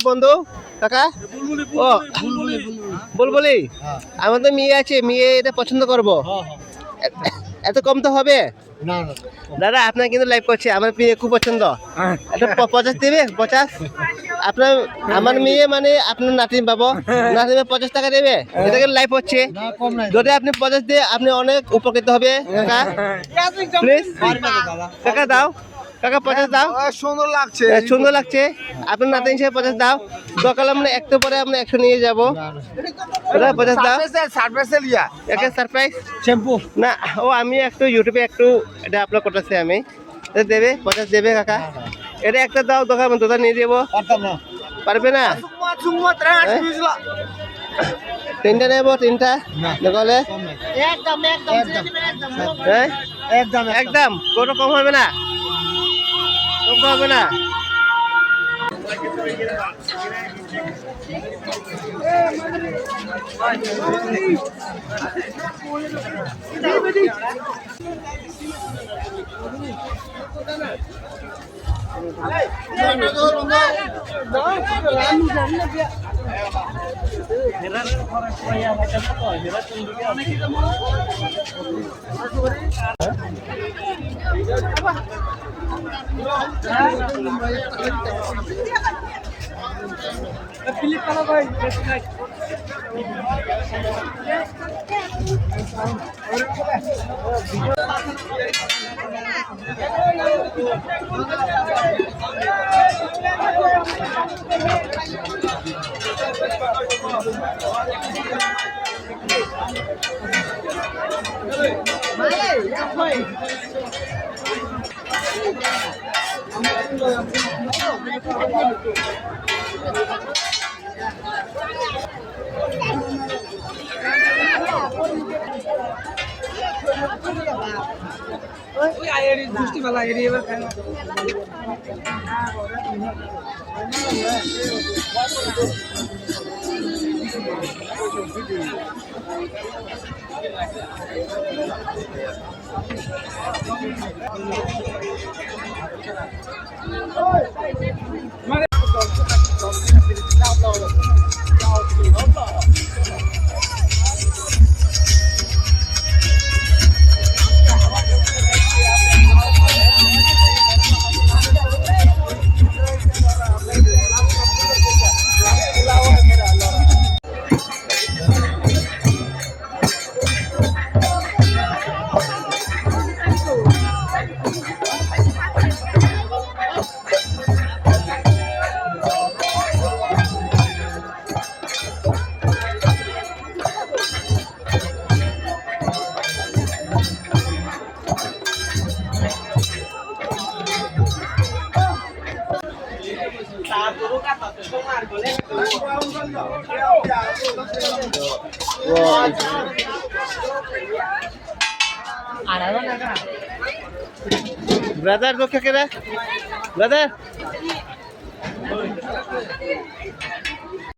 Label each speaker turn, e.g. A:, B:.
A: বন্ধু কাকা ও বুলবুলি আমার তো মেয়ে আছে, মেয়ে এটা পছন্দ করবো, এত কম তো হবে? দাদা আপনার কিন্তু লাইভ করছে, আমার মেয়ে খুব পছন্দ, এটা 50 দেবে? 50 আপনার আমার মেয়ে মানে আপনার নাতিন পাবো, নাতিন 50 টাকা দেবে, এটা কিন্তু লাইভ হচ্ছে। যদি আপনি 50 দিয়ে আপনি অনেক উপকৃত হবে কাকা, প্লিজ কাকা দাও, কাকা 50 দাও।
B: সুন্দর লাগছে,
A: সুন্দর লাগছে, আপনার নাতিন হিসেবে 50 দাও। দরকার আমরা একটু পরে আমরা 100 নিয়ে যাবো। 50 দাও, একটা সারপ্রাইজ
B: শ্যাম্পু
A: না। ও আমি একটু ইউটিউবে একটু এটা আপলোড করতেছি আমি, দেবে 50 দেবে কাকা? এটা একটা দাও, দোকান দুটা নিয়ে দেবো। পারবে না? তিনটা নেবো, তিনটা দেখলে একদম কোনো কম হবে না, কম হবে না।
B: ক্লিক করো ভাই। দুষ্টি মেলা এবার ব্রাদার, ব্রাদার